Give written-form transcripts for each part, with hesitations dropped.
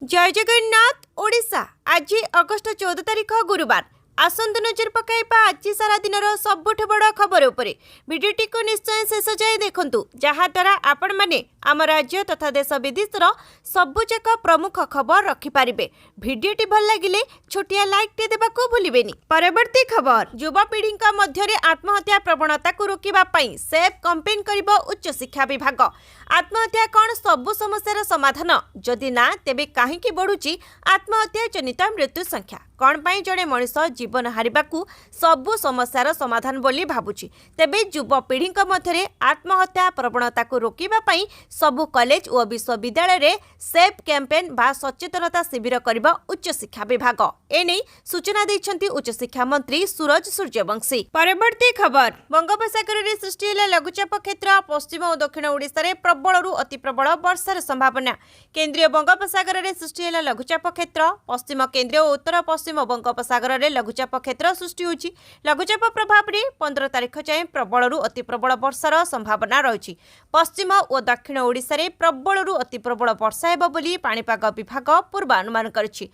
जय जगन्नाथ ओडिशा आज अगस्ट 14 तारिख गुरुवार आसंतु नजर पकाइबा आज सारा दिन सबुठ बड़ खबर उपरे भिडियोटी को निश्चय शेष जाए देखंतु जहाद्वारा आपण माने आम राज्य तथा देश विदेशर सबुजाक प्रमुख खबर रखिपारे। भिडियोटी भल लगिले छोटिया लाइक टे देबाको भूलिबेनी। परवर्ती खबर युवापीढ़ी मध्य आत्महत्या प्रवणता को रोकिबा पई सेफ कैंपेन करिबो उच्च शिक्षा विभाग। आत्महत्या कौन सबु समस्यार समाधान जदि ना तेबे काहेकि बढ़ुची आत्महत्या जनित मृत्यु संख्या कौन पाई जड़े मनीष जीवन हारिबाकू सबु समस्यार समाधान बोली भाबुची। तेबे युवपीढ़ी मध्य आत्महत्या प्रवणता को रोकिबा पई सबु कॉलेज और विश्वविद्यालय रे सेफ कैंपेन बा सचेतनता शिविर करिबा उच्च शिक्षा विभाग। एने सूचना दैछंती उच्च शिक्षा मंत्री सूरज सूर्यवंशी। परवर्ती खबर बंगोपसागर रे सृष्टि हेला लघुचाप क्षेत्र पश्चिम और दक्षिण ओडिशा रे प्रबल अति प्रबल वर्षार संभावना। केंद्रीय बंगोपसागर रे सृष्टि हेला लघुचाप क्षेत्र पश्चिम केंद्रीय और उत्तर पश्चिम बंगोपसागर रे लघुचाप क्षेत्र सृष्टि होछि। लघुचाप प्रभाव रे 15 तारिख जाए प्रबल अति प्रबल वर्षार संभावना रही। पश्चिम और दक्षिण ओडिशा रे प्रबल अति प्रबल वर्षा हेबो बोली पाणीपाग विभाग पूर्वानुमान करिछि।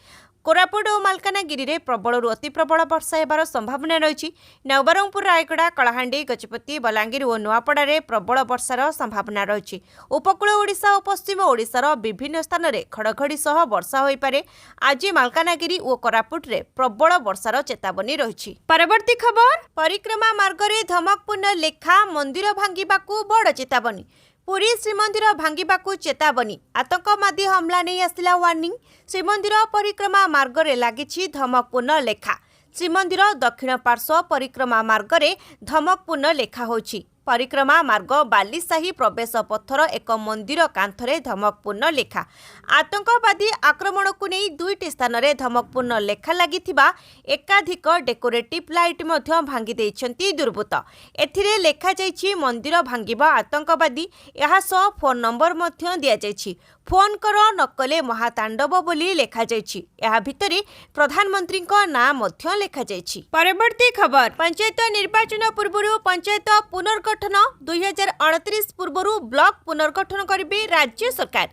कोरापुट और मालकानगिरी रे प्रबल अति प्रबल वर्षा हेबार संभावना रही। नवरंगपुर रायगड़ा कलाहांडी गजपति बलांगीर और नुआपड़ा रे प्रबल वर्षार संभावना रही। उपकूल ओडिशा और पश्चिम ओडिशार विभिन्न स्थान रे घड़घड़ी सह वर्षा होई पारे। आज मालकानगिरी और कोरापुट रे प्रबल वर्षार चेतावनी रही। परवर्ती खबर परिक्रमा मार्ग रे धमकपूर्ण लेखा मंदिर भांगिबाकू बड़ चेतावनी। पुरी श्रीमंदिर भांगिबाकू चेतावनी। आतंकवादी हमला नहीं आसिला वार्निंग। श्रीमंदिर परिक्रमा मार्ग रे लागिछि धमकपूर्ण लेखा। श्रीमंदिर दक्षिण पार्श्व परिक्रमा मार्ग रे धमकपूर्ण लेखा होछि। परिक्रमा मार्ग बालीसाही प्रवेश पथर एक मंदिर कांथरे धमकपूर्ण लेखा। आतंकवादी आक्रमण को नहीं दुईटी स्थान रे धमकपूर्ण लेखा लागिथिबा एकाधिक डेकोरेटिव लाइट मध्य भांगी देइछंती दुर्बृत्त। एथिरे लेखा जाइछि मंदिर भांगिबा आतंकवादी। एहा सह फोन नंबर मध्य दिया जाइछि। फोन कर नकले महातांडव बोली लेखा जाइछि। एहा भितरे प्रधानमंत्री नाम मध्य लेखा जाइछि। परवर्ती खबर पंचायत निर्वाचन पूर्व पंचायत पुनर्गठन 2029 पूर्व ब्लॉक पुनर्गठन करिबे राज्य सरकार।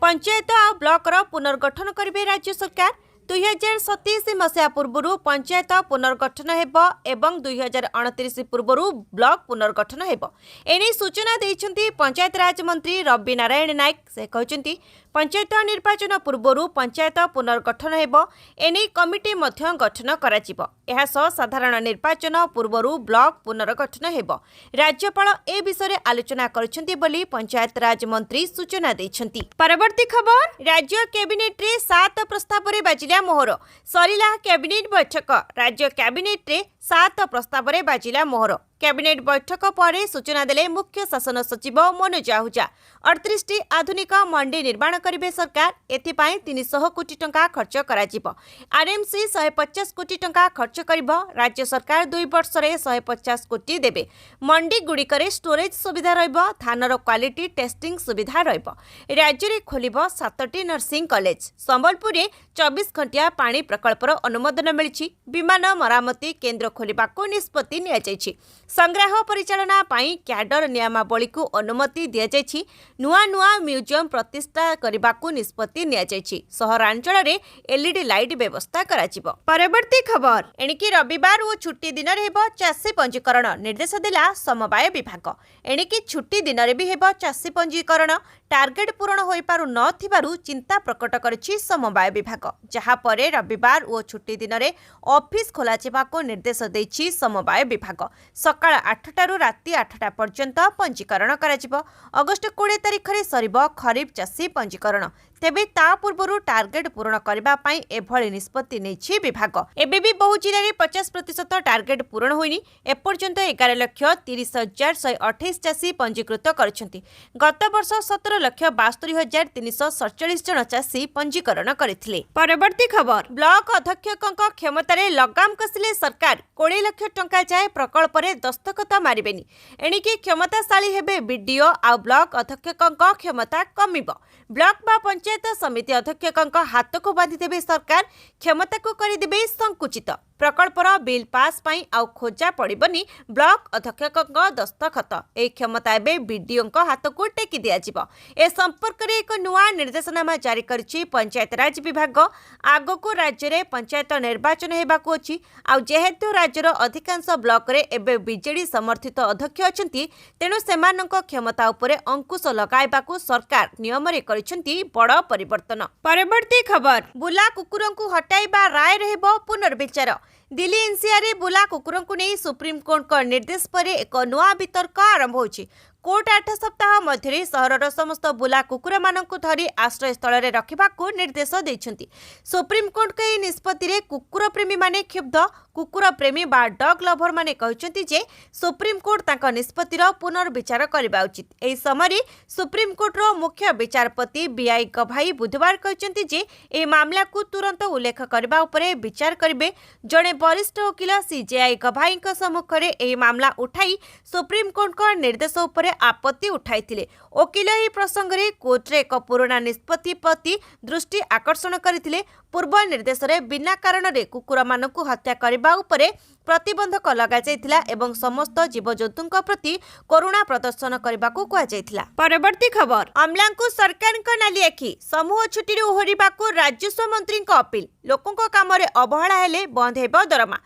पंचायत आ ब्लॉकर पुनर्गठन करिबे राज्य सरकार। 2027 मसीहा पूर्व पंचायत पुनर्गठन हेबो एवं 2029 पूर्व ब्लॉक पुनर्गठन हेबो। एने सूचना दैछंती पंचायत राज मंत्री रवि नारायण नायक। से कहचंती पंचायत निर्वाचन पूर्व पंचायत पुनर्गठन हेबो। एने कमिटी मध्य गठन कराजिबो। एहा सह साधारण निर्वाचन पूर्व ब्लॉक पुनर्गठन हेबो। राज्यपाल ए विषय आलोचना करछंती बोली पंचायत राज मंत्री सूचना दैछंती। परवर्ती खबर राज्य कैबिनेट रे 7 प्रस्ताव रे बाजिला मोहर। सरिला कैबिनेट बैठक। राज्य कैबिनेट रे 7 प्रस्ताव रे बाजिला मोहर। कैबिनेट बैठक पर सूचना देले मुख्य शासन सचिव मनोज आहूजा। 38 आधुनिक मंडी निर्माण करिबे सरकार। एथिपाई 300 कोटी टंका खर्च कराजिबो। आरएमसी 150 कोटी टंका खर्च करिबो। राज्य सरकार 2 वर्ष रे 150 कोटी देबे। मंडी गुड़िकरे स्टोरेज सुविधा रहिबो। थानर क्वालिटी टेस्टिंग सुविधा रहिबो। राज्य रे खोलिबो 7टी नर्सिंग कॉलेज। संबलपुर रे 24 घंटिया पानी प्रकल्पर अनुमोदन मिलिछि। विमान मरामती केंद्र खोलिबाको निष्पत्ति निया जाइछि। संग्रह परिचालना पाई क्याडर नियमावली को अनुमति दिया जाइछि। नुआ नुआ म्यूजियम प्रतिष्ठा करबाकू निष्पत्ति निया जाइछि। सहरांचल रे एलईडी लाइट व्यवस्था कराजिबो। परवर्ती खबर एणिकी रविवार और छुट्टी दिन रे हेबो चाषी पंजीकरण निर्देश देला समवाय विभाग। एणिकी छुट्टी दिन रे भी हेबो चाषी पंजीकरण। टार्गेट पूरण होई पारु न थिबारु चिंता प्रकट करछि समवाय विभाग। जहा परे रविवार और छुट्टी दिन रे ऑफिस खोला जिबाको निर्देश दैछि समवाय विभाग। सकाळ 8टारू राति 8टा पर्यंत पंजीकरण कराजिबो। अगस्ट 20 तारिख रे सरिबो खरीफ चाषी पंजीकरण। तेबे ता पूर्व टार्गेट पूरण करबा पई एभଳି निष्पत्ति नेछि विभाग। एबे भी बहु जिल्ला रे 50% टार्गेट पूरण होइनी। एपर्यंत 11,30,128 चाषी पंजीकृत करछंती। गत वर्ष 17,72,347 जन चाषी पंजीकरण करथिले। परवर्ती खबर ब्लॉक अध्यक्षक क्षमतारे लगाम कसिले सरकार। 20 लाख टंका जाए प्रकल्प रे दस्तखत मारिबेनी। एणिकी क्षमताशाली हेबे बीडीओ आ ब्लॉक अध्यक्षक क्षमता कमिबो। ब्लॉक बा पंचायत समिति अध्यक्षक हाथ को बांधिदेवे सरकार क्षमता को करदेवे संकुचित प्रकल्पर बिल पास पाई आउ खोजा पड़बनी ब्लॉक अध्यक्षक दस्तखत ए क्षमता एवं बीडीओ हाथ को टेकी दिज्व ए संपर्क में एक नुआ निर्देशनामा जारी करिछि पंचायतराज विभाग। आग को राज्य में पंचायत निर्वाचन होगाकू अछि आउ जेहेतु राज्यर अधिकांश ब्लॉक रे एबे बीजेडी समर्थित अध्यक्ष अछंती तेणु सेमानक क्षमता उपरे अंकुश लगाइबाकू सरकार नियम रे करिसेंती बड़ परिवर्तन। परवर्ती खबर बुला कुकुरंकु हटाइबा राय रहबो पुनर्विचार। दिल्ली एनसीआर रे बुला कुकुरंकु नै सुप्रीम कोर्ट का निर्देश पर एक नुआ वितर्क आरंभ होछि। कोर्ट 8 सप्ताह मध्य सहरर समस्त बुला कुकुर मानक धरी आश्रय स्थल में रखा निर्देश देइछंती। सुप्रीम कोर्ट के निष्पत्ति रे कुकुर प्रेमी माने क्षुब्ध। कुकुर प्रेमी बा डॉग लभर माने कहउछंती जे सुप्रीम कोर्ट तांका निष्पत्तिर पुनर्विचार करबा उचित। एही समय सुप्रीम कोर्ट रो मुख्य विचारपति बीआई गभाई बुधवार कहउछंती जे ए मामला को तुरंत उल्लेख करबा उपरे विचार करिवे। जणे वरिष्ठ वकील सीजेआई गभाई सम्मुख में एही मामला उठाई सुप्रीम कोर्ट का निर्देश उपरे आपत्ति उठाइथिले। वकील एही प्रसंग रे कोर्ट रे एक पुराना निष्पत्ति प्रति दृष्टि आकर्षण करथिले। पूर्व निर्देश रे बिना कारण रे कुकुर मानकु हत्या करबा उपरे प्रतिबंधक लगा जाइथिला एवं समस्त जीवजंतुक प्रति करुणा प्रदर्शन करबाकू कहा जाइथिला। परवर्ती खबर अमलांकु सरकारक नाली आखि समूह छुट्टी रे ओहरिबाकू राजस्व मंत्री अपील। लोकंक काम रे अवहेला हेले बंद हेबो दरमा।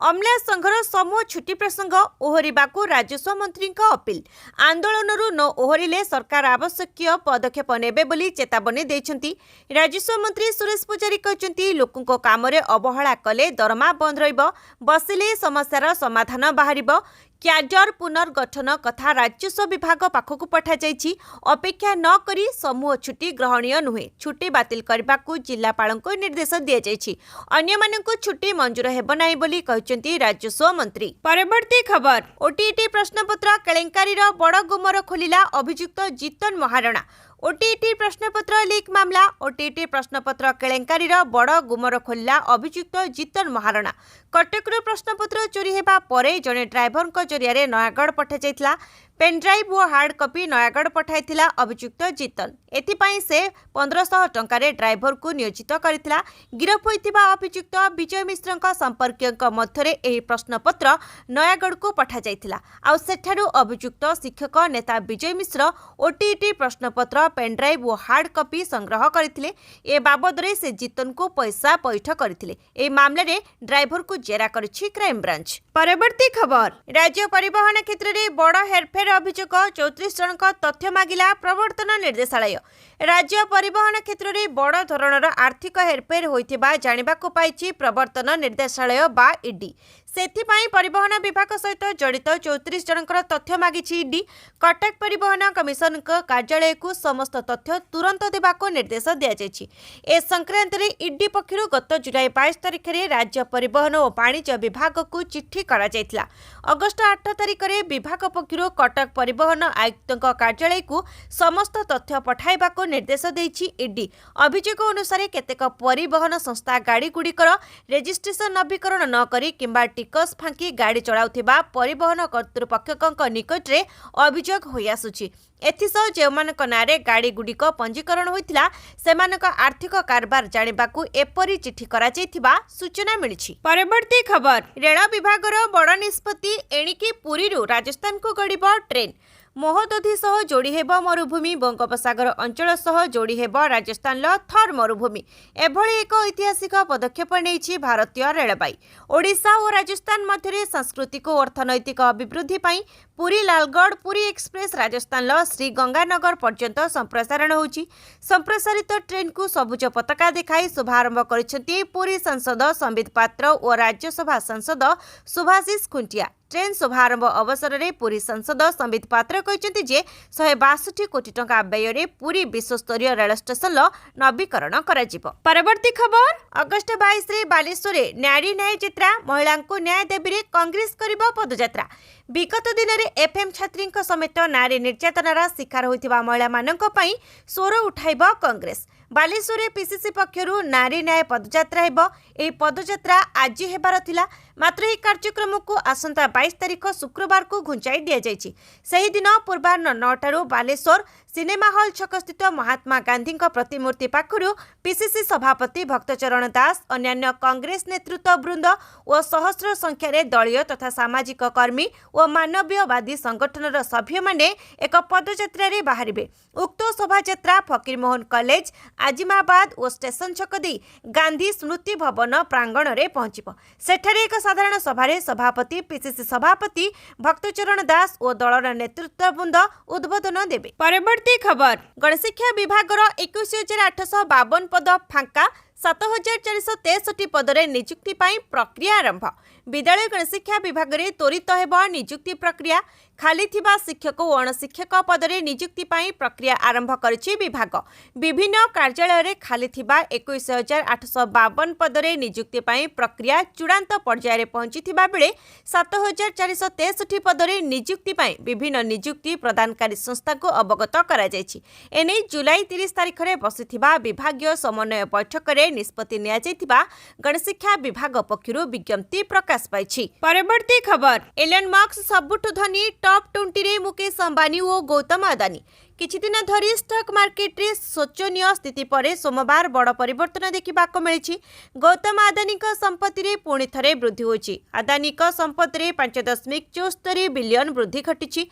अमला संघर समूह छुट्टी प्रसंग ओहरिबाकू राजस्व मंत्री अपील। आंदोलनरू न ओहरिले सरकार आवश्यक पदक्षेप नेबे बोली चेतावनी देइछंती। राजस्व मंत्री सुरेश पुजारी कहचंती लोकंक काम रे अवहेला कले दरमा बंद रहिबो। बसिले समस्यार समाधान बाहरिबो। क्याडर पुनर्गठन कथा राजस्व विभाग पाखक पठा जाइछि। अपेक्षा न करी समूह छुट्टी ग्रहणीय नुहे। छुट्टी बातिल करबाकू जिल्लापालको निर्देश दिया जाइछि। अन्य मानकु छुट्टी मंजूर हेबो नाही बोली कहचंती राजस्व मंत्री। परवर्ती खबर ओटीटी प्रश्नपत्र केलेंकारीर बड़ गुमर खोलिला अभियुक्त जीतन महाराणा। ओटीटी प्रश्नपत्र लीक मामला ओटीटी प्रश्नपत्र केलेंकारीर बड़ गुमर खोलिला अभियुक्त जीतन महाराणा। कटकରୁ प्रश्नपत्र चोरी हेबा परे जणे ड्राइवर जरिया नयागढ़ पठा जाइथिला। पेनड्राइव और हार्ड कॉपी नयागढ़ पठाइथिला अभियुक्त जीतन। एथिपाई से 1500 टंकारे ड्राइवर को नियोजित करथिला। गिरफ होइथिबा अभियुक्त विजय मिश्र संपर्कियों मध्य एही प्रश्नपत्र नयागढ़ को पठा जाइथिला। आउ सेठारु अभियुक्त शिक्षक नेता विजय मिश्र ओटीटी प्रश्नपत्र पेनड्राइव और हार्ड कॉपी संग्रह करथिले। ए बाबदरे से जीतन को पैसा पैठ करथिले। ए मामले रे ड्राइवर को जेरा करछि क्राइम ब्रांच। परवर्ती खबर राज्य परिवहन क्षेत्र में बड़ हेरफेर अभियोग 34 जनक तथ्य मागिला प्रवर्तन निर्देशालय। राज्य परिवहन क्षेत्र में बड़ धरणर आर्थिक हेरफेर होइथिबा जानिबाकू पाइछि प्रवर्तन निर्देशालय बा ईडी। सेथिपाई परिवहन विभाग सहित जड़ित 34 जनकर तथ्य मागिछि ईडी। कटक परिवहन कमिशन कार्यालय को समस्त तथ्य तुरंत देबाको निर्देश दिया जाइछि। ए संक्रांत रे ईडी पक्षरु गत जुलाई 22 तारिख रे राज्य परिवहन और वाणिज्य विभाग को चिट्ठी करा जाइथिला। अगस्त 8 तारिख रे विभाग पक्षरु कटक परिवहन आयुक्त कार्यालय को समस्त तथ्य पठाइबाको निर्देश देइछि ईडी। अभियोग अनुसार केतेक परिवहन संस्था गाड़ी गुड़िकर रेजिस्ट्रेशन नवीकरण न करी किंबा टिकस फांकी गाड़ी चलाउथिबा परिवहन कर्तृपक्षक निकट रे अभियोग होई आसुछि। एथिसह जेमानक नारे गाड़ी गुड़िक पंजीकरण होइथिला सेमानक आर्थिक कारबार जानिबाकू एपरी चिट्ठी करा जाइथिबा सूचना मिलिछि। परवर्ती खबर रेल विभागर बड़ निष्पत्ति एणिकी पुरीरू राजस्थान को गड़िबो ट्रेन। महोदधि सह जोड़ी हेब मरुभूमि बंगोपसागर अंचल सह जोड़ी हेब राजस्थान थर मरुभूमि। एभली एक ऐतिहासिक पदक्षेप नेइछि भारतीय रेलबाई। ओडिशा और राजस्थान मध्य सांस्कृतिक और अर्थनैतिक अभिवृद्धि पाई पुरी लालगढ़ पुरी एक्सप्रेस राजस्थान श्री गंगानगर पर्यंत संप्रसारण होछि। संप्रसारित ट्रेन को सबुज पताका देखाई शुभारंभ करिसेंती पुरी सांसद संबित पात्र और राज्यसभा सांसद सुभाषिष खुंटिया। ट्रेन शुभारंभ अवसर में पुरी सांसद संबित पात्र कहते जे 162 कोटी टंका व्यय रे पुरी विश्वस्तरीय रेल स्टेशन नवीकरण कराजिबो। परवर्ती खबर अगस्ट 22 रे बालेश्वर रे न्यारी न्याय यात्रा महिला को न्याय देबी रे कांग्रेस करिबो पदयात्रा। विगत दिन में एफएम छात्री समेत नारी निर्यातनार शिकार होइथिबा महिला मानक पई स्वर उठाइबो कांग्रेस। बालेश्वर पीसीसी पक्षरु नारी न्याय पदयात्रा हेबो। एही पदयात्रा आज हेबार थिला मात्र ଏହି କାର୍ଯ୍ୟକ୍ରମକୁ ଆସନ୍ତା 22 ତାରିଖ ଶୁକ୍ରବାରକୁ ଘୁଞ୍ଚାଇ ଦିଆଯାଇଛି। ସେହିଦିନ ପୂର୍ବାହ୍ନ 9ଟାରୁ ବାଲେଶ୍ୱର ସିନେମା ହଲ୍ ଛକସ୍ଥିତ ମହାତ୍ମା ଗାନ୍ଧୀଙ୍କ ପ୍ରତିମୂର୍ତ୍ତି ପାଖରୁ ପିସିସି ସଭାପତି ଭକ୍ତଚରଣ ଦାସ, ଅନ୍ୟାନ୍ୟ କଂଗ୍ରେସ ନେତୃତ୍ୱବୃନ୍ଦ ଓ ସହସ୍ର ସଂଖ୍ୟାରେ ଦଳୀୟ ତଥା ସାମାଜିକ କର୍ମୀ ଓ ମାନବୀୟବାଦୀ ସଂଗଠନର ସଭ୍ୟମାନେ ଏକ ପଦଯାତ୍ରାରେ ବାହାରିବେ। ଉକ୍ତ ଶୋଭାଯାତ୍ରା ଫକୀରମୋହନ କଲେଜ, আজিମାବାଦ ଓ ଷ୍ଟେସନ ଛକ ଦେଇ ଗାନ୍ଧୀ ସ୍ମୃତି ଭବନ ପ୍ରାଙ୍ଗଣରେ ପହଞ୍ଚିବ। ସେଠାରେ ଏକ ସାଧାରଣ ସଭାରେ ସଭାପତି, ପିସିସି ସଭାପତି ଭକ୍ତଚରଣ ଦାସ ଓ ଦଳର ନେତୃତ୍ୱବୃନ୍ଦ ଉଦ୍ବୋଧନ ଦେବେ। ପରବର୍ତ୍ତୀ ଖବର, ଗଣଶିକ୍ଷା ବିଭାଗର 21,852 ପଦ ଫାଙ୍କା, 7,463 ପଦରେ ନିଯୁକ୍ତି ପାଇଁ ପ୍ରକ୍ରିୟା ଆରମ୍ଭ। ବିଦ୍ୟାଳୟ ଗଣଶିକ୍ଷା ବିଭାଗରେ ତ୍ୱରିତ ହେବ ନିଯୁକ୍ତି ପ୍ରକ୍ରିୟା। ଖାଲି ଥିବା ଶିକ୍ଷକ ଓ ଅଣଶିକ୍ଷକ ପଦରେ ନିଯୁକ୍ତି ପାଇଁ ପ୍ରକ୍ରିୟା ଆରମ୍ଭ କରିଛି ବିଭାଗ। ବିଭିନ୍ନ କାର୍ଯ୍ୟାଳୟରେ ଖାଲି ଥିବା 21,852 ପଦରେ ନିଯୁକ୍ତି ପାଇଁ ପ୍ରକ୍ରିୟା ଚୂଡ଼ାନ୍ତ ପର୍ଯ୍ୟାୟରେ ପହଞ୍ଚିଥିବା ବେଳେ 7,463 ପଦରେ ନିଯୁକ୍ତି ପାଇଁ ବିଭିନ୍ନ ନିଯୁକ୍ତି ପ୍ରଦାନକାରୀ ସଂସ୍ଥାକୁ ଅବଗତ କରାଯାଇଛି। ଏନେଇ ଜୁଲାଇ 30 ତାରିଖରେ ବସିଥିବା ବିଭାଗୀୟ ସମନ୍ୱୟ ବୈଠକରେ ନିଷ୍ପତ୍ତି ନିଆଯାଇଥିବା ଗଣଶିକ୍ଷା ବିଭାଗ ପକ୍ଷରୁ ବିଜ୍ଞପ୍ତି ପ୍ରକାଶ ପାଇଛି। ପରବର୍ତ୍ତୀ ଖବର, ଏଲନ୍ ମସ୍କ ସବୁଠୁ ଧନୀ ଟପ୍ 20ରେ ମୁକେଶ ଅମ୍ବାନୀ ଓ ଗୌତମ ଅଦାନୀ। କିଛି ଦିନ ଧରି ଷ୍ଟକ୍ ମାର୍କେଟରେ ଶୋଚନୀୟ ସ୍ଥିତି ପରେ ସୋମବାର ବଡ଼ ପରିବର୍ତ୍ତନ ଦେଖିବାକୁ ମିଳିଛି। ଗୌତମ ଆଦାନୀଙ୍କ ସମ୍ପତ୍ତିରେ ପୁଣି ଥରେ ବୃଦ୍ଧି ହୋଇଛି। ଆଦାନୀଙ୍କ ସମ୍ପତ୍ତିରେ 5.74 ବିଲିୟନ ବୃଦ୍ଧି ଘଟିଛି।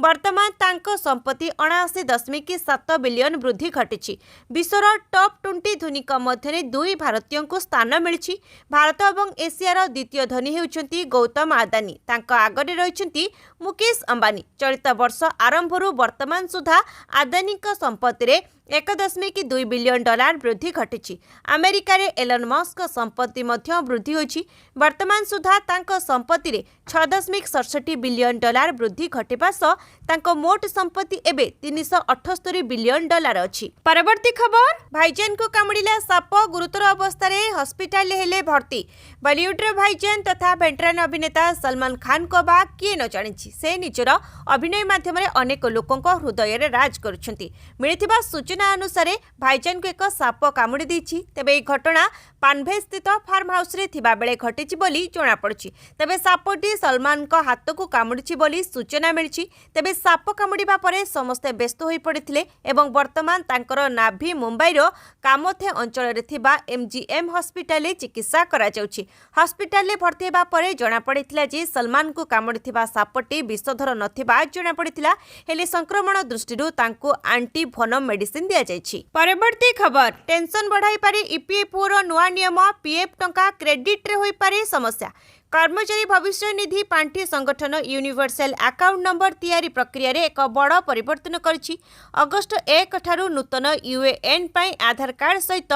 ବର୍ତ୍ତମାନ ତାଙ୍କ ସମ୍ପତ୍ତି 79.7 ବିଲିୟନ ବୃଦ୍ଧି ଘଟିଛି। ବିଶ୍ୱର ଟପ୍ 20 ଧନୀଙ୍କ ମଧ୍ୟରେ 2 ଭାରତୀୟଙ୍କୁ ସ୍ଥାନ ମିଳିଛି। ଭାରତ ଏବଂ ଏସିଆର ଦ୍ୱିତୀୟ ଧନୀ ହେଉଛନ୍ତି ଗୌତମ ଆଦାନୀ। ତାଙ୍କ ଆଗରେ ରହିଛନ୍ତି ମୁକେଶ ଅମ୍ବାନୀ। ଚଳିତ ବର୍ଷ ଆରମ୍ଭରୁ ବର୍ତ୍ତମାନ ସୁଦ୍ଧା ଆଦାନୀଙ୍କ ସମ୍ପତ୍ତିରେ 1.2 ବିଲିୟନ ଡଲାର ବୃଦ୍ଧି ଘଟିଛି। ଆମେରିକାରେ ଏଲନ୍ ମସ୍କଙ୍କ ସମ୍ପତ୍ତି ମଧ୍ୟ ବୃଦ୍ଧି ହୋଇଛି। ବର୍ତ୍ତମାନ ସୁଦ୍ଧା ତାଙ୍କ ସମ୍ପତ୍ତିରେ 6.67 ବିଲିୟନ ଡଲାର ବୃଦ୍ଧି ଘଟିବା ସହ ତାଙ୍କ ମୋଟ ସମ୍ପତ୍ତି ଏବେ 378 ବିଲିୟନ ଡଲାର ଅଛି। ପରବର୍ତ୍ତୀ ଖବର, ଭାଇଜାନଙ୍କୁ କାମୁଡ଼ିଲା ସାପ, ଗୁରୁତର ଅବସ୍ଥାରେ ହସ୍ପିଟାଲରେ ହେଲେ ଭର୍ତ୍ତି। ବଲିଉଡର ଭାଇଜାନ ତଥା ଭେଟରାନ ଅଭିନେତା ସଲମାନ ଖାନଙ୍କ ବା କିଏ ନ ଜାଣିଛି। ସେ ନିଜର ଅଭିନୟ ମାଧ୍ୟମରେ ଅନେକ ଲୋକଙ୍କ ହୃଦୟରେ ରାଜ କରୁଛନ୍ତି। ମିଳିଥିବା ସୂଚନା ଅନୁସାରେ ଭାଇଜାନଙ୍କୁ ଏକ ସାପ କାମୁଡ଼ି ଦେଇଛି। ତେବେ ଏହି ଘଟଣା ପାନଭେଲ ସ୍ଥିତ ଫାର୍ମ ହାଉସରେ ଥିବାବେଳେ ଘଟିଛି ବୋଲି ଜଣାପଡ଼ିଛି। ତେବେ ସାପଟି ସଲମାନଙ୍କ ହାତକୁ କାମୁଡ଼ିଛି ବୋଲି ସୂଚନା ମିଳିଛି। ତେବେ ସାପ କାମୁଡ଼ିବା ପରେ ସମସ୍ତେ ବ୍ୟସ୍ତ ହୋଇପଡ଼ିଥିଲେ ଏବଂ ବର୍ତ୍ତମାନ ତାଙ୍କର ନାଭି ମୁମ୍ବାଇର କାମଥେ ଅଞ୍ଚଳରେ ଥିବା MGM ହସ୍ପିଟାଲରେ ଚିକିତ୍ସା କରାଯାଉଛି। ହସ୍ପିଟାଲରେ ଭର୍ତ୍ତି ହେବା ପରେ ଜଣାପଡ଼ିଥିଲା ଯେ ସଲମାନଙ୍କୁ କାମୁଡ଼ିଥିବା ସାପଟି ବିଷଧର ନଥିବା ଜଣାପଡ଼ିଥିଲା। ହେଲେ ସଂକ୍ରମଣ ଦୃଷ୍ଟିରୁ ତାଙ୍କୁ ଆଣ୍ଟି ଭନମ ମେଡିସିନ ଦିଆଯାଇଛି। ପରବର୍ତ୍ତୀ ଖବର, ଟେନସନ ବଢ଼ାଇପାରେ EPFOର ନୂଆ ନିୟମ, PF ଟଙ୍କା କ୍ରେଡିଟ୍ରେ ହୋଇପାରେ ସମସ୍ୟା। କର୍ମଚାରୀ ଭବିଷ୍ୟ ନିଧି ପାଣ୍ଠି ସଂଗଠନ ୟୁନିଭର୍ସାଲ ଆକାଉଣ୍ଟ ନମ୍ବର ତିଆରି ପ୍ରକ୍ରିୟାରେ ଏକ ବଡ଼ ପରିବର୍ତ୍ତନ କରିଛି। ଅଗଷ୍ଟ 1 ଠାରୁ ନୂତନ UAN ପାଇଁ ଆଧାର କାର୍ଡ ସହିତ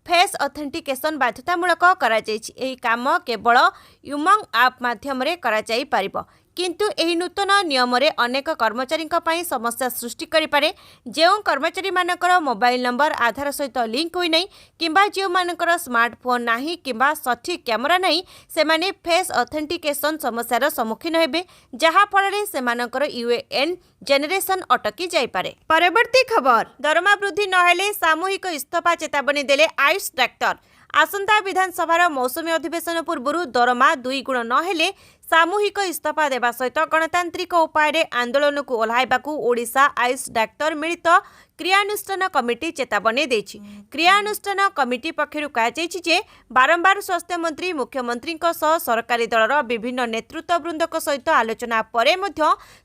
ଫେସ୍ ଅଥେଣ୍ଟିକେସନ ବାଧ୍ୟତାମୂଳକ କରାଯାଇଛି। ଏହି କାମ କେବଳ ୟୁମଙ୍ଗ ଆପ୍ ମାଧ୍ୟମରେ କରାଯାଇପାରିବ। କିନ୍ତୁ ଏହି ନୂତନ ନିୟମରେ ଅନେକ କର୍ମଚାରୀଙ୍କ ପାଇଁ ସମସ୍ୟା ସୃଷ୍ଟି କରିପାରେ। ଯେଉଁ କର୍ମଚାରୀମାନଙ୍କର ମୋବାଇଲ ନମ୍ବର ଆଧାର ସହିତ ଲିଙ୍କ ହୋଇନାହିଁ କିମ୍ବା ଯେଉଁମାନଙ୍କର ସ୍ମାର୍ଟଫୋନ୍ ନାହିଁ କିମ୍ବା ସଠିକ୍ କ୍ୟାମେରା ନାହିଁ, ସେମାନେ ଫେସ୍ ଅଥେଣ୍ଟିକେସନ ସମସ୍ୟାର ସମ୍ମୁଖୀନ ହେବେ, ଯାହାଫଳରେ ସେମାନଙ୍କର UAN ଜେନେରେସନ ଅଟକି ଯାଇପାରେ। ପରବର୍ତ୍ତୀ ଖବର, ଦରମା ବୃଦ୍ଧି ନହେଲେ ସାମୂହିକ ଇସ୍ତଫା ଚେତାବନୀ ଦେଲେ ଆୟୁଷ ଡାକ୍ତର। ଆସନ୍ତା ବିଧାନସଭାର ମୌସୁମୀ ଅଧିବେଶନ ପୂର୍ବରୁ ଦରମା 2 ଗୁଣ ନହେଲେ ସାମୂହିକ ଇସ୍ତଫା ଦେବା ସହିତ ଗଣତାନ୍ତ୍ରିକ ଉପାୟରେ ଆନ୍ଦୋଳନକୁ ଓହ୍ଲାଇବାକୁ ଓଡ଼ିଶା ଆୟୁଷ ଡାକ୍ତର ମିଳିତ କ୍ରିୟାନୁଷ୍ଠାନ କମିଟି ଚେତାବନୀ ଦେଇଛି। କ୍ରିୟାନୁଷ୍ଠାନ କମିଟି ପକ୍ଷରୁ କୁହାଯାଇଛି ଯେ ବାରମ୍ବାର ସ୍ୱାସ୍ଥ୍ୟମନ୍ତ୍ରୀ ମୁଖ୍ୟମନ୍ତ୍ରୀଙ୍କ ସହ ସରକାରୀ ଦଳର ବିଭିନ୍ନ ନେତୃତ୍ୱବୃନ୍ଦଙ୍କ ସହିତ ଆଲୋଚନା ପରେ ମଧ୍ୟ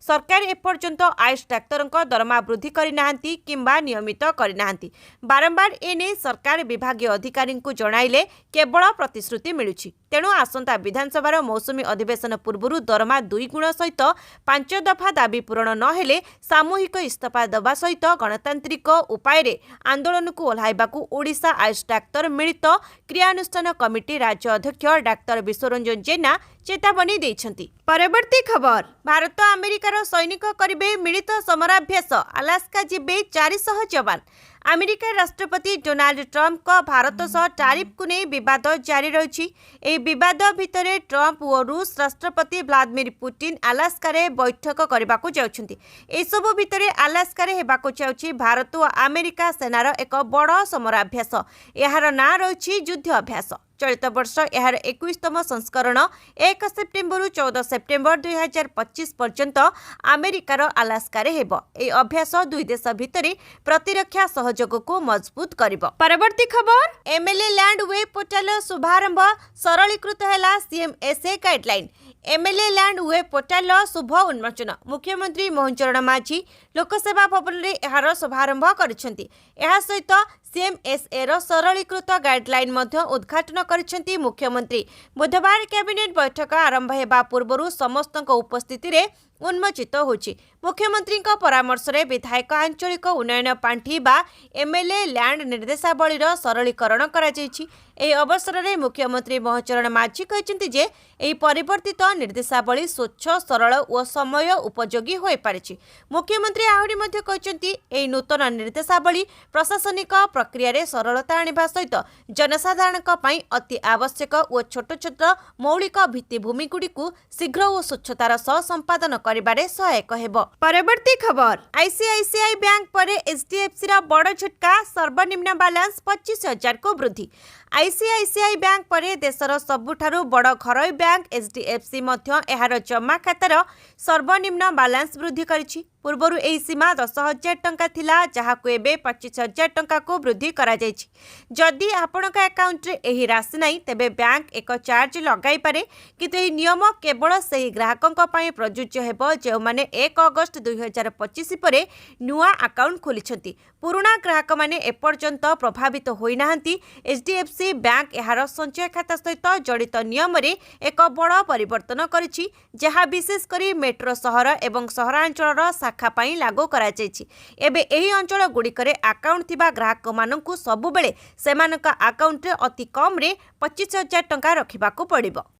ସରକାର ଏପର୍ଯ୍ୟନ୍ତ ଆୟୁଷ ଡାକ୍ତରଙ୍କ ଦରମା ବୃଦ୍ଧି କରିନାହାନ୍ତି କିମ୍ବା ନିୟମିତ କରିନାହାନ୍ତି। ବାରମ୍ବାର ଏନେଇ ସରକାର ବିଭାଗୀୟ ଅଧିକାରୀଙ୍କୁ ଜଣାଇଲେ କେବଳ ପ୍ରତିଶ୍ରୁତି ମିଳୁଛି। ତେଣୁ ଆସନ୍ତା ବିଧାନସଭାର ମୌସୁମୀ ଅଧିବେଶନ ପୂର୍ବରୁ ଦରମା 2 ଗୁଣ ସହିତ 5 ଦଫା ଦାବି ପୂରଣ ନହେଲେ ସାମୂହିକ ଇସ୍ତଫା ଦେବା ସହିତ ଗଣତାନ୍ତ୍ରିକ ଉପାୟରେ ଆନ୍ଦୋଳନକୁ ଓହ୍ଲାଇବାକୁ ଓଡ଼ିଶା ଆୟୁଷ ଡାକ୍ତର ମିଳିତ କ୍ରିୟାନୁଷ୍ଠାନ କମିଟି ରାଜ୍ୟ ଅଧ୍ୟକ୍ଷ ଡାକ୍ତର ବିଶ୍ୱରଞ୍ଜନ ଜେନା ଚେତାବନୀ ଦେଇଛନ୍ତି। ପରବର୍ତ୍ତୀ ଖବର, ଭାରତ ଆମେରିକାର ସୈନିକ କରିବେ ମିଳିତ ସମରାଭ୍ୟାସ, ଆଲାସ୍କା ଯିବେ 400 ଯବାନ। ଆମେରିକା ରାଷ୍ଟ୍ରପତି ଡୋନାଲ୍ଡ ଟ୍ରମ୍ପଙ୍କ ଭାରତ ସହ ଟାରିଫକୁ ନେଇ ବିବାଦ ଜାରି ରହିଛି। ଏହି ବିବାଦ ଭିତରେ ଟ୍ରମ୍ପ ଓ ରୁଷ ରାଷ୍ଟ୍ରପତି ଭ୍ଲାଦିମିର ପୁଟିନ ଆଲାସ୍କାରେ ବୈଠକ କରିବାକୁ ଯାଉଛନ୍ତି। ଏସବୁ ଭିତରେ ଆଲାସ୍କାରେ ହେବାକୁ ଯାଉଛି ଭାରତ ଓ ଆମେରିକା ସେନାର ଏକ ବଡ଼ ସମରାଭ୍ୟାସ। ଏହାର ନାଁ ରହିଛି ଯୁଦ୍ଧ ଅଭ୍ୟାସ। चलित वर्ष यार 21तम संस्करण 1 सेप्टेम्बर 14 सेप्टेम्बर 2025 पर्यंत अमेरिकार अलास्कार हेब। ए अभ्यास दुई देश भितर प्रतिरक्षा सहयोग को मजबूत करिब। परवर्ती खबर एमएलए लैंड वेब पोर्टाल शुभारंभ सरलीकृत है CMSA guideline. MLA land web portal शुभ उन्मोचन मुख्यमंत्री मोहन चरण माझी लोकसेवा भवन में यार शुभारंभ करिसेंती। एहा सहित सीएमएसए रो सरलीकृत गाइडलाइन मध्य उद्घाटन करिसेंती मुख्यमंत्री। बुधवार कैबिनेट बैठक आरंभ हेबा पूर्व समस्त उपस्थिति रे उन्मोचित होछि। मुख्यमंत्री परामर्श रे विधायक आंचलिक उन्नयन पांठी बा एमएलए लैंड निर्देशावलीर सरलीकरण करा जायछि। एही अवसर में मुख्यमंत्री मोहन चरण माझी कहते जे एही परिवर्तित निर्देशावली स्वच्छ सरल और समय उपयोगी हो पारिछि। मुख्यमंत्री आहुरी मध्य कहते एही नूतन निर्देशावली प्रशासनिक प्रक्रिया रे सरलता आनिबा सहित जनसाधारण पई अति आवश्यक और छोट छोट मौलिक भित्तिभूमि गुड़िकु शीघ्र और स्वच्छतार सह संपादन करिबारे सहायक हेबो। परवर्ती खबर आईसीआईसीआई बैंक पर एचडीएफसी रा बड़ झटका सर्वनिम्न बैलेंस 25,000 को वृद्धि। आईसीआईसीआई बैंक पर देशर सबुठारु बड़ घरोई बैंक एचडीएफसी मध्य एहार जमा खातार सर्वनिम्न बैलेंस वृद्धि करिछि। पूर्वरु एही सीमा 10,000 टंका थिला जहाकु एबे 25,000 टंका को वृद्धि करा जायछि। जदि आपणक अकाउंट रे एही राशि नाही तेबे बैंक एक चार्ज लगाई पारे, किंतु एही नियम केवल सही ग्राहकंक पई प्रযোज्य हेबो जे माने 1 अगस्त 2025 परे नुआ अकाउंट खोलिछंती। पुराना ग्राहक माने एपर्यंत प्रभावित होई नाहंती। एचडीएफसी बैंक एहार संचय खाता सहित जड़ित नियम रे एक बड़ परिवर्तन करिछि, जहा विशेष करी मेट्रो सहर एवं सहरांचलर शाखा पाई लागू करा जायछि। एबे एही अंचल गुड़िकरे अकाउंट थिबा ग्राहक माननकु सबुबेले सेमानका अकाउंट रे अति कम रे 25,000 टंका रखिबाकू पड़िबो।